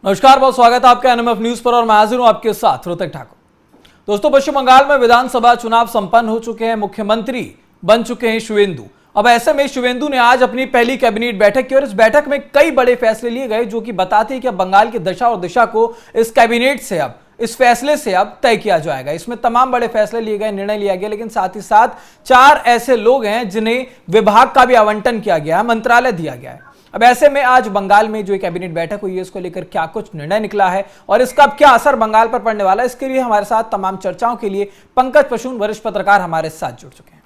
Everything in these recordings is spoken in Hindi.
नमस्कार, बहुत स्वागत है आपका एनएमएफ न्यूज पर और मैं हाजिर हूं आपके साथ ऋतिक ठाकुर। दोस्तों, पश्चिम बंगाल में विधानसभा चुनाव संपन्न हो चुके हैं, मुख्यमंत्री बन चुके हैं शिवेंदु। अब ऐसे में शिवेंदु ने आज अपनी पहली कैबिनेट बैठक की और इस बैठक में कई बड़े फैसले लिए गए जो कि बताते हैं कि अब बंगाल की दशा और दिशा को इस कैबिनेट से इस फैसले से अब तय किया जाएगा। इसमें तमाम बड़े फैसले लिए गए, निर्णय लिया गया, लेकिन साथ ही साथ 4 ऐसे लोग हैं जिन्हें विभाग का भी आवंटन किया गया है, मंत्रालय दिया गया है। अब ऐसे में आज बंगाल में जो कैबिनेट बैठक हुई है उसको लेकर क्या कुछ निर्णय निकला है और इसका क्या असर बंगाल पर पड़ने वाला है, इसके लिए हमारे साथ तमाम चर्चाओं के लिए पंकज पशून वरिष्ठ पत्रकार हमारे साथ जुड़ चुके हैं।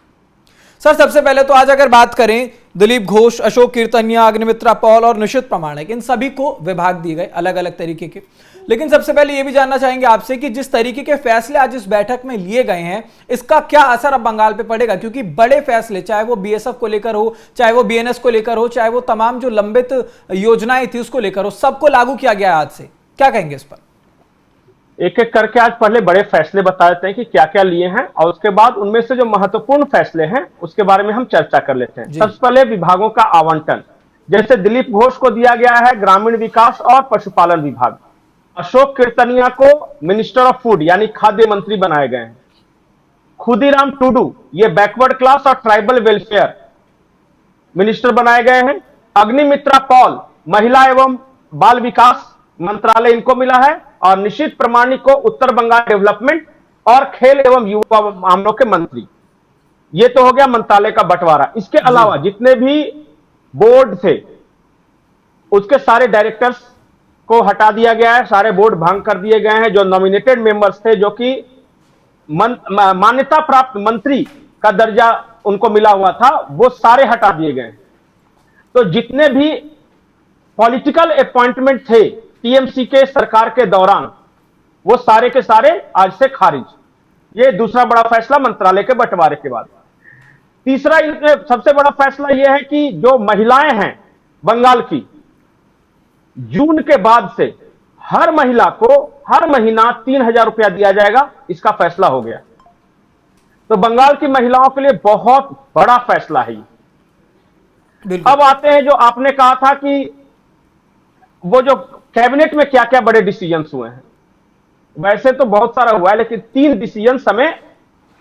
सर, सबसे पहले तो आज अगर बात करें, दिलीप घोष, अशोक कीर्तनिया, अग्निमित्रा पॉल और निशित प्रमाणिक, इन सभी को विभाग दिए गए अलग अलग तरीके के। लेकिन सबसे पहले यह भी जानना चाहेंगे आपसे कि जिस तरीके के फैसले आज इस बैठक में लिए गए हैं इसका क्या असर अब बंगाल पे पड़ेगा, क्योंकि बड़े फैसले, चाहे वो बीएसएफ को लेकर हो, चाहे वो बीएनएस को लेकर हो, चाहे वो तमाम जो लंबित योजनाएं थी उसको लेकर हो, सबको लागू किया गया आज से। क्या कहेंगे इस पर? एक एक करके आज पहले बड़े फैसले बता देते हैं कि क्या क्या लिए हैं और उसके बाद उनमें से जो महत्वपूर्ण फैसले हैं उसके बारे में हम चर्चा कर लेते हैं। सबसे पहले विभागों का आवंटन, जैसे दिलीप घोष को दिया गया है ग्रामीण विकास और पशुपालन विभाग, अशोक कीर्तनिया को मिनिस्टर ऑफ फूड यानी खाद्य मंत्री बनाए गए हैं, खुदीराम टुडू ये बैकवर्ड क्लास और ट्राइबल वेलफेयर मिनिस्टर बनाए गए हैं, अग्निमित्रा पॉल महिला एवं बाल विकास मंत्रालय इनको मिला है, और निशित प्रमाणिक को उत्तर बंगाल डेवलपमेंट और खेल एवं युवा मामलों के मंत्री। ये तो हो गया मंत्रालय का बंटवारा। इसके अलावा जितने भी बोर्ड थे उसके सारे डायरेक्टर्स को हटा दिया गया है, सारे बोर्ड भंग कर दिए गए हैं। जो नॉमिनेटेड मेंबर्स थे, जो कि मान्यता प्राप्त मंत्री का दर्जा उनको मिला हुआ था, वो सारे हटा दिए गए। तो जितने भी पॉलिटिकल अपॉइंटमेंट थे टीएमसी के सरकार के दौरान, वो सारे के सारे आज से खारिज। ये दूसरा बड़ा फैसला मंत्रालय के बंटवारे के बाद। तीसरा सबसे बड़ा फैसला यह है कि जो महिलाएं हैं बंगाल की, जून के बाद से हर महिला को हर महीना 3,000 रुपया दिया जाएगा, इसका फैसला हो गया। तो बंगाल की महिलाओं के लिए बहुत बड़ा फैसला है। अब आते हैं जो आपने कहा था कि वो जो कैबिनेट में क्या क्या बड़े डिसीजंस हुए हैं। वैसे तो बहुत सारा हुआ है, लेकिन 3 डिसीजंस हमें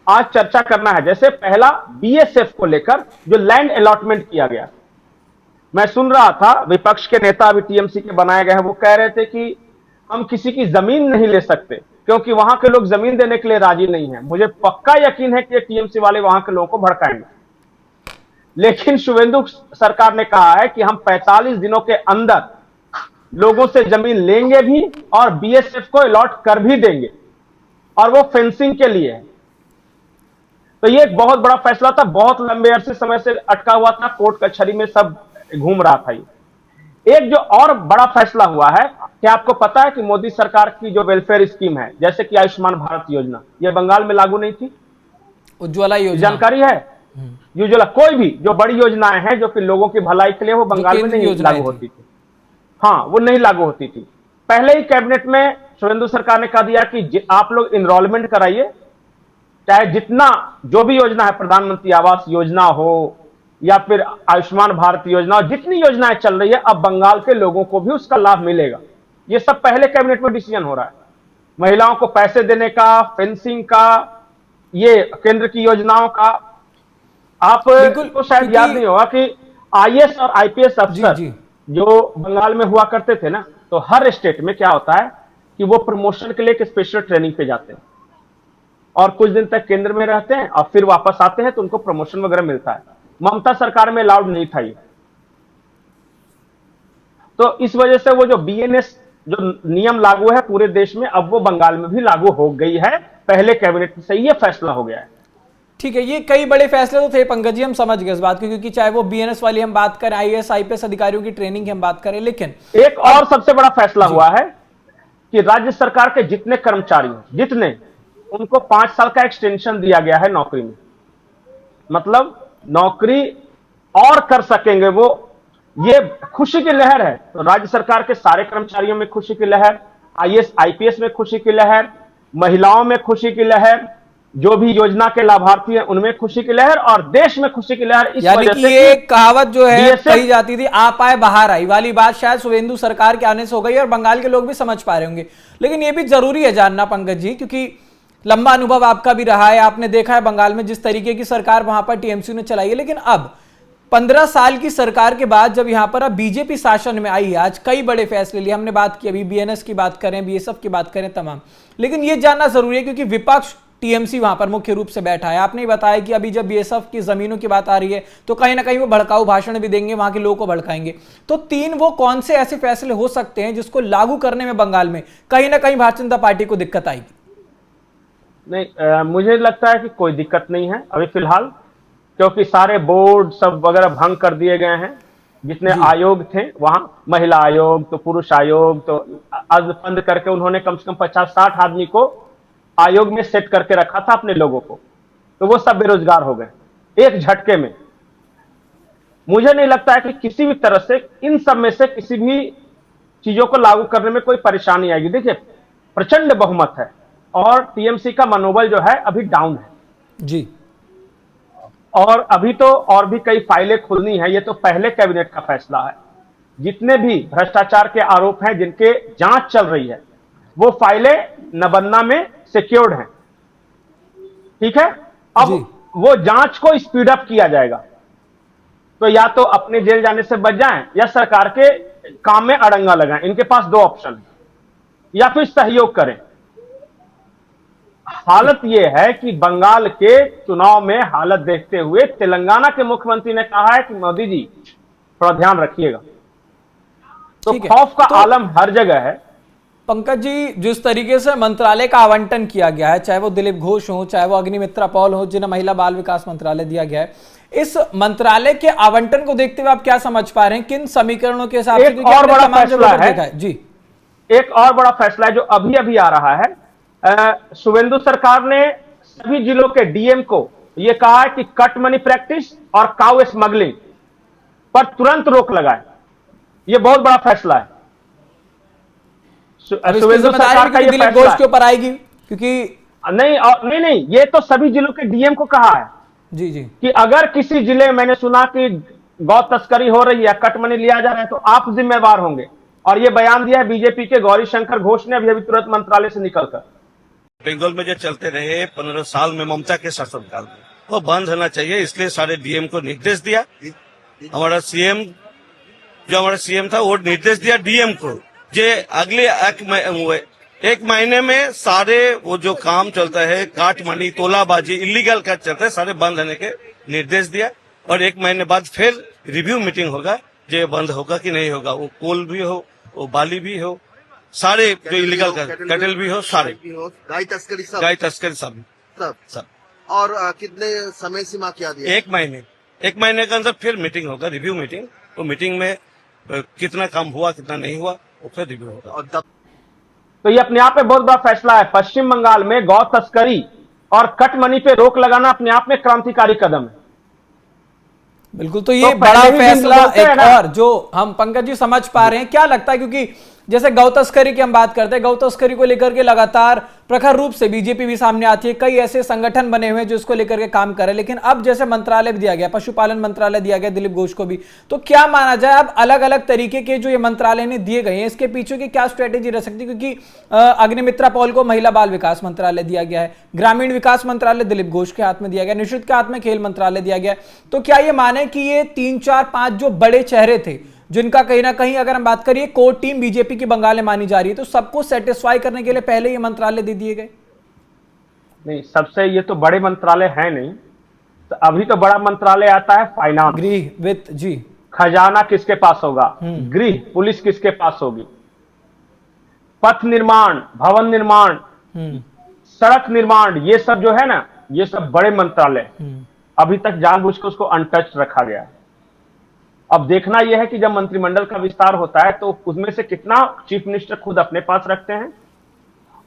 आज चर्चा करना है। जैसे पहला, बीएसएफ को लेकर जो लैंड अलॉटमेंट किया गया। मैं सुन रहा था विपक्ष के नेता अभी टीएमसी के बनाए गए हैं, वो कह रहे थे कि हम किसी की जमीन नहीं ले सकते क्योंकि वहां के लोग जमीन देने के लिए राजी नहीं है। मुझे पक्का यकीन है कि टीएमसी वाले वहां के लोगों को भड़काएंगे, लेकिन शिवेंदु सरकार ने कहा है कि हम 45 दिनों के अंदर लोगों से जमीन लेंगे भी और बीएसएफ को अलॉट कर भी देंगे, और वो फेंसिंग के लिए है। तो ये एक बहुत बड़ा फैसला था, बहुत लंबे अरसे समय से अटका हुआ था, कोर्ट कचहरी में सब घूम रहा था। एक जो और बड़ा फैसला हुआ है, क्या आपको पता है कि मोदी सरकार की जो वेलफेयर स्कीम है, जैसे कि आयुष्मान भारत योजना, ये बंगाल में लागू नहीं थी। उज्ज्वला योजना, जानकारी है? उज्ज्वला, कोई भी जो बड़ी योजनाएं हैं जो कि लोगों की भलाई के लिए, वो बंगाल में नहीं लागू होती थी। हाँ, वो नहीं लागू होती थी। पहले ही कैबिनेट में शिवेंदु सरकार ने कह दिया कि आप लोग इनरोलमेंट कराइए, चाहे जितना जो भी योजना है, प्रधानमंत्री आवास योजना हो या फिर आयुष्मान भारत योजना, जितनी योजनाएं चल रही है, अब बंगाल के लोगों को भी उसका लाभ मिलेगा। ये सब पहले कैबिनेट में डिसीजन हो रहा है। महिलाओं को पैसे देने का, फेंसिंग का, ये केंद्र की योजनाओं का। आपको शायद याद नहीं होगा कि आईएएस और आईपीएस अफसर जो बंगाल में हुआ करते थे ना, तो हर स्टेट में क्या होता है कि वो प्रमोशन के लिए एक स्पेशल ट्रेनिंग पे जाते हैं और कुछ दिन तक केंद्र में रहते हैं और फिर वापस आते हैं, तो उनको प्रमोशन वगैरह मिलता है। ममता सरकार में अलाउड नहीं था ये। तो इस वजह से वो जो बीएनएस जो नियम लागू है पूरे देश में, अब वो बंगाल में भी लागू हो गई है। पहले कैबिनेट से ये फैसला हो गया है। ठीक है, ये कई बड़े फैसले तो थे पंकज जी, हम समझ गए इस बात को, क्योंकि चाहे वो बीएनएस वाली हम बात करें, आईएएस आईपीएस अधिकारियों की ट्रेनिंग की हम बात करें, लेकिन एक और सबसे बड़ा फैसला हुआ है कि राज्य सरकार के जितने कर्मचारी उनको 5 साल का एक्सटेंशन दिया गया है नौकरी में। मतलब नौकरी और कर सकेंगे वो। ये खुशी की लहर है। तो राज्य सरकार के सारे कर्मचारियों में खुशी की लहर, आईएएस आईपीएस में खुशी की लहर, महिलाओं में खुशी की लहर, जो भी योजना के लाभार्थी हैं उनमें खुशी की लहर और देश में खुशी की लहर इस यानी वजह कि से ये कहावत जो है BSF कही जाती थी आप आए बाहर आई वाली बात शायद शुभेंदु सरकार के आने से हो गई और बंगाल के लोग भी समझ पा रहे होंगे। लेकिन ये भी जरूरी है जानना पंकज जी, क्योंकि लंबा अनुभव आपका भी रहा है, आपने देखा है बंगाल में जिस तरीके की सरकार वहां पर टीएमसी ने चलाई है। लेकिन अब 15 साल की सरकार के बाद जब यहां पर अब बीजेपी शासन में आई है, आज कई बड़े फैसले लिए, हमने बात की अभी बीएनएस की बात करें, बीएसएफ की बात करें, तमाम। लेकिन यह जानना जरूरी है क्योंकि विपक्ष टीएमसी वहां पर मुख्य रूप से बैठा है। आपने बताया कि अभी जब बीएसएफ की जमीनों की बात आ रही है तो कहीं ना कहीं वो भड़काऊ भाषण भी देंगे, वहां के लोगों को भड़काएंगे। तो तीन वो कौन से ऐसे फैसले हो सकते हैं जिसको लागू करने में बंगाल में कहीं ना कहीं भारतीय जनता पार्टी को दिक्कत आएगी? नहीं, मुझे लगता है कि कोई दिक्कत नहीं है अभी फिलहाल, क्योंकि सारे बोर्ड सब वगैरह भंग कर दिए गए हैं। जितने आयोग थे वहां, महिला आयोग तो पुरुष आयोग तो आज बंद करके उन्होंने कम से कम 50-60 आदमी को आयोग में सेट करके रखा था अपने लोगों को, तो वो सब बेरोजगार हो गए एक झटके में। मुझे नहीं लगता है कि किसी भी तरह से इन सब में से किसी भी चीजों को लागू करने में कोई परेशानी आएगी। देखिए, प्रचंड बहुमत है और टीएमसी का मनोबल जो है अभी डाउन है जी, और अभी तो और भी कई फाइलें खुलनी है। ये तो पहले कैबिनेट का फैसला है। जितने भी भ्रष्टाचार के आरोप हैं जिनके जांच चल रही है वो फाइलें नबन्ना में सिक्योर्ड हैं, ठीक है। अब वो जांच को स्पीड अप किया जाएगा, तो या तो अपने जेल जाने से बच जाएं या सरकार के काम में अड़ंगा लगाएं। इनके पास दो ऑप्शन है, या फिर सहयोग करें। हालत यह है कि बंगाल के चुनाव में हालत देखते हुए तेलंगाना के मुख्यमंत्री ने कहा है कि मोदी जी थोड़ा ध्यान रखिएगा। तो खौफ का आलम हर जगह है। पंकज जी, जिस तरीके से मंत्रालय का आवंटन किया गया है, चाहे वो दिलीप घोष हो, चाहे वो अग्निमित्रा पॉल हो जिन्हें महिला बाल विकास मंत्रालय दिया गया है, इस मंत्रालय के आवंटन को देखते हुए आप क्या समझ पा रहे हैं? किन समीकरणों के हिसाब से? एक और बड़ा फैसला है जी, एक और बड़ा फैसला है जो अभी अभी आ रहा है। शुभेंदु सरकार ने सभी जिलों के डीएम को यह कहा है कि कट मनी प्रैक्टिस और काउ स्मगलिंग पर तुरंत रोक लगाए। यह बहुत बड़ा फैसला है। शुभेंदु सरकार का यह दिलीप घोष के ऊपर आएगी, क्योंकि नहीं, ये तो सभी जिलों के डीएम को कहा है जी जी कि अगर किसी जिले में मैंने सुना कि गौ तस्करी हो रही है, कट मनी लिया जा रहा है, तो आप जिम्मेवार होंगे। और यह बयान दिया है बीजेपी के गौरी शंकर घोष ने अभी तुरंत मंत्रालय से निकलकर। बंगाल में जो चलते रहे 15 साल में ममता के शासनकाल में, वो बंद होना चाहिए। इसलिए सारे डीएम को निर्देश दिया। हमारा सीएम था वो निर्देश दिया डीएम को, जे अगले एक महीने में सारे वो जो काम चलता है, काट मनी, तोलाबाजी, इलीगल का चलता है, सारे बंद होने के निर्देश दिया। और एक महीने बाद फिर रिव्यू मीटिंग होगा, जो बंद होगा कि नहीं होगा। वो कोल भी हो, वो बाली भी हो, सारे जो इलीगल कटल भी हो, सारे गाय तस्करी सब। और कितने समय सीमा क्या दिया? एक महीने के अंदर फिर मीटिंग होगा, रिव्यू मीटिंग। वो मीटिंग में कितना काम हुआ, कितना नहीं हुआ, वो फिर रिव्यू होगा। तो ये अपने आप में बहुत बड़ा फैसला है। पश्चिम बंगाल में गौ तस्करी और कट मनी पे रोक लगाना अपने आप में क्रांतिकारी कदम है। बिल्कुल, तो ये बड़ा फैसला एक और जो हम पंकज जी समझ पा रहे हैं, क्या लगता है? क्योंकि जैसे गौ तस्करी की हम बात करते हैं, गौ तस्करी को लेकर के लगातार प्रखर रूप से बीजेपी भी सामने आती है, कई ऐसे संगठन बने हुए हैं जो इसको लेकर के काम कर रहे हैं। लेकिन अब जैसे मंत्रालय भी दिया गया, पशुपालन मंत्रालय दिया गया दिलीप घोष को भी, तो क्या माना जाए अब अलग अलग तरीके के जो ये मंत्रालय ने दिए गए हैं, इसके पीछे की क्या स्ट्रेटेजी रह सकती है? क्योंकि अग्निमित्रा पॉल को महिला बाल विकास मंत्रालय दिया गया है, ग्रामीण विकास मंत्रालय दिलीप घोष के हाथ में दिया गया, निशुल्क के हाथ में खेल मंत्रालय दिया गया। तो क्या ये माने कि ये 3, 4, 5 जो बड़े चेहरे थे जिनका कहीं ना कहीं अगर हम बात करिए कोर टीम बीजेपी की बंगाल में मानी जा रही है, तो सबको सेटिस्फाई करने के लिए पहले ये मंत्रालय दे दिए गए? नहीं, सबसे ये तो बड़े मंत्रालय है नहीं। तो अभी तो बड़ा मंत्रालय आता है फाइनेंस, गृह, वित्त जी, खजाना किसके पास होगा, गृह, पुलिस किसके पास होगी, पथ निर्माण, भवन निर्माण, सड़क निर्माण, ये सब जो है ना, ये सब बड़े मंत्रालय अभी तक जानबूझ के उसको अनटच्ड रखा गया है। अब देखना यह है कि जब मंत्रिमंडल का विस्तार होता है तो उसमें से कितना चीफ मिनिस्टर खुद अपने पास रखते हैं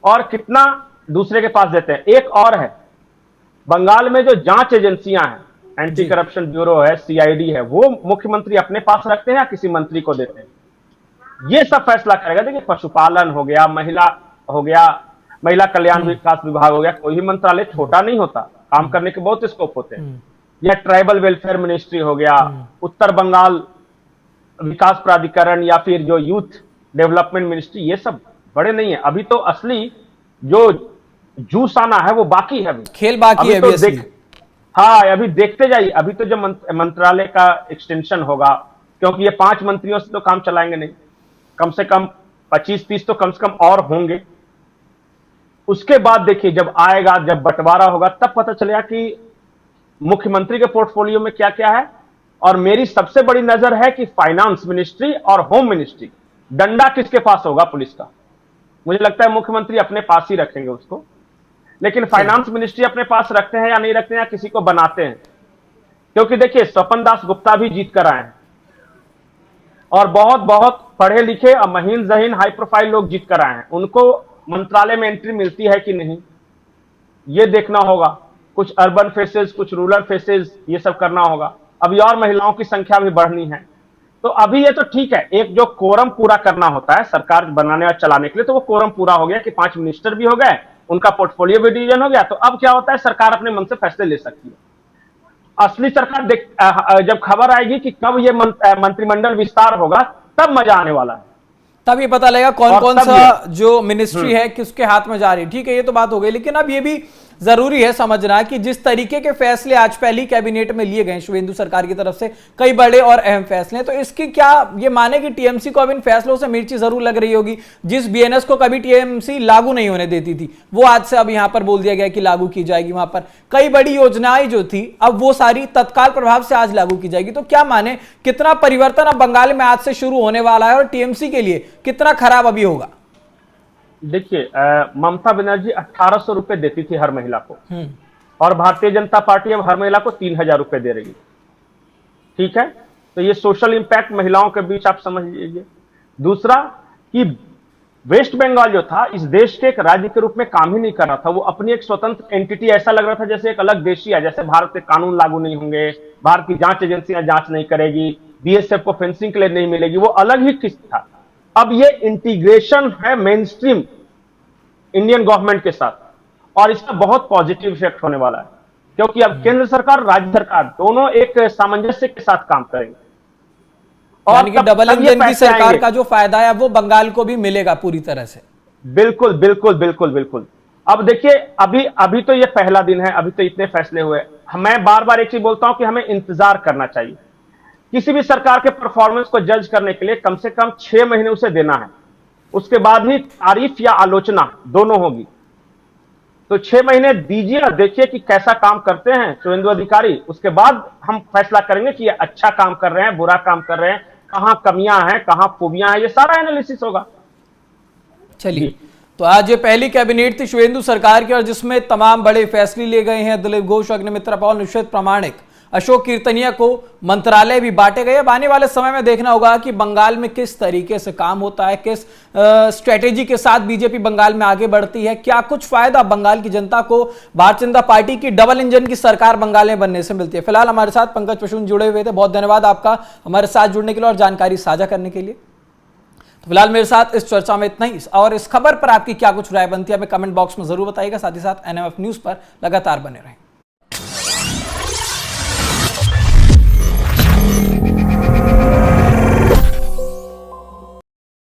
और कितना दूसरे के पास देते हैं। एक और है, बंगाल में जो जांच एजेंसियां हैं, एंटी करप्शन ब्यूरो है, सीआईडी है, वो मुख्यमंत्री अपने पास रखते हैं या किसी मंत्री को देते हैं, ये सब फैसला करेगा। देखिए, पशुपालन हो गया, महिला हो गया, महिला कल्याण विकास विभाग हो गया, कोई भी मंत्रालय छोटा नहीं होता, काम करने के बहुत स्कोप होते हैं। या ट्राइबल वेलफेयर मिनिस्ट्री हो गया, उत्तर बंगाल विकास प्राधिकरण, या फिर जो यूथ डेवलपमेंट मिनिस्ट्री, ये सब बड़े नहीं है। अभी तो असली जो जूस आना है वो बाकी है, अभी खेल बाकी है। तो हाँ, अभी देखते जाइए। अभी तो जो मंत्रालय का एक्सटेंशन होगा, क्योंकि ये 5 मंत्रियों से तो काम चलाएंगे नहीं, कम से कम 25-30 तो कम से कम और होंगे। उसके बाद देखिए जब आएगा, जब बंटवारा होगा, तब पता चलेगा कि मुख्यमंत्री के पोर्टफोलियो में क्या क्या है। और मेरी सबसे बड़ी नजर है कि फाइनेंस मिनिस्ट्री और होम मिनिस्ट्री, डंडा किसके पास होगा पुलिस का। मुझे लगता है मुख्यमंत्री अपने पास ही रखेंगे उसको, लेकिन फाइनेंस मिनिस्ट्री अपने पास रखते हैं या नहीं रखते हैं, या किसी को बनाते हैं। क्योंकि देखिए स्वपन दास गुप्ता भी जीत कर आए हैं, और बहुत बहुत पढ़े लिखे और महीन जहीन हाई प्रोफाइल लोग जीत कर आए हैं। उनको मंत्रालय में एंट्री मिलती है कि नहीं, ये देखना होगा। कुछ अर्बन फेसेस, कुछ रूरल फेसेस, ये सब करना होगा। अभी और महिलाओं की संख्या भी बढ़नी है। तो अभी ये तो ठीक है, एक जो कोरम पूरा करना होता है सरकार बनाने और चलाने के लिए, तो वो कोरम पूरा हो गया कि 5 मिनिस्टर भी हो गए, उनका पोर्टफोलियो भी डिवीजन हो गया। तो अब क्या होता है, सरकार अपने मन से फैसले ले सकती है। असली सरकार जब खबर आएगी कि कब ये मंत्रिमंडल विस्तार होगा, तब मजा आने वाला है। तब ये पता लगेगा कौन कौन सा जो मिनिस्ट्री है किसके हाथ में जा रही है। ठीक है, ये तो बात हो गई, लेकिन अब ये भी जरूरी है समझना कि जिस तरीके के फैसले आज पहली कैबिनेट में लिए गए शुभेंदु सरकार की तरफ से, कई बड़े और अहम फैसले, तो इसकी क्या ये माने कि टीएमसी को अब इन फैसलों से मिर्ची जरूर लग रही होगी। जिस बीएनएस को कभी टीएमसी लागू नहीं होने देती थी, वो आज से अब यहां पर बोल दिया गया कि लागू की जाएगी। वहां पर कई बड़ी योजनाएं जो थी, अब वो सारी तत्काल प्रभाव से आज लागू की जाएगी। तो क्या माने कितना परिवर्तन अब बंगाल में आज से शुरू होने वाला है, और टीएमसी के लिए कितना खराब अभी होगा। देखिए ममता बनर्जी 1800 रुपए देती थी हर महिला को, और भारतीय जनता पार्टी अब हर महिला को 3000 रुपए दे रही है। ठीक है, तो ये सोशल इंपैक्ट महिलाओं के बीच आप समझ लीजिए। दूसरा कि वेस्ट बंगाल जो था इस देश के एक राज्य के रूप में काम ही नहीं कर रहा था, वो अपनी एक स्वतंत्र एंटिटी, ऐसा लग रहा था जैसे एक अलग देश ही है। जैसे भारत के कानून लागू नहीं होंगे, भारत की जांच एजेंसियां जांच नहीं करेगी, बीएसएफ को फेंसिंग के लिए नहीं मिलेगी, वो अलग ही किस्त था। अब ये इंटीग्रेशन है मेन स्ट्रीम इंडियन गवर्नमेंट के साथ, और इसका बहुत पॉजिटिव इफेक्ट होने वाला है, क्योंकि अब केंद्र सरकार राज्य सरकार दोनों एक सामंजस्य के साथ काम करेंगे। और डबल इंजन की सरकार का जो फायदा है वो बंगाल को भी मिलेगा पूरी तरह से। बिल्कुल बिल्कुल बिल्कुल बिल्कुल। अब देखिए अभी तो ये पहला दिन है, अभी तो इतने फैसले हुए। मैं बार बार एक चीज बोलता हूं कि हमें इंतजार करना चाहिए। किसी भी सरकार के परफॉर्मेंस को जज करने के लिए कम से कम 6 महीने उसे देना है, उसके बाद ही तारीफ या आलोचना दोनों होगी। तो 6 महीने दीजिए और देखिए कि कैसा काम करते हैं शुभेंदु अधिकारी, उसके बाद हम फैसला करेंगे कि ये अच्छा काम कर रहे हैं, बुरा काम कर रहे हैं, कहां कमियां हैं, कहां खूबियां हैं, ये सारा एनालिसिस होगा। चलिए, तो आज ये पहली कैबिनेट थी शुभेंदु सरकार की, और जिसमें तमाम बड़े फैसले लिए गए हैं। दिलीप घोष, अग्निमित्रा पॉल, निषेध प्रामाणिक, अशोक कीर्तनिया को मंत्रालय भी बांटे गए। अब आने वाले समय में देखना होगा कि बंगाल में किस तरीके से काम होता है, किस स्ट्रेटेजी के साथ बीजेपी बंगाल में आगे बढ़ती है, क्या कुछ फायदा बंगाल की जनता को भारतीय जनता पार्टी की डबल इंजन की सरकार बंगाल में बनने से मिलती है। फिलहाल हमारे साथ पंकज पशुन जुड़े हुए थे, बहुत धन्यवाद आपका हमारे साथ जुड़ने के लिए और जानकारी साझा करने के लिए। तो फिलहाल मेरे साथ इस चर्चा में इतना ही, और इस खबर पर आपकी क्या कुछ राय बनती है हमें कमेंट बॉक्स में जरूर बताइएगा। साथ ही साथ एनएमएफ न्यूज पर लगातार बने रहें।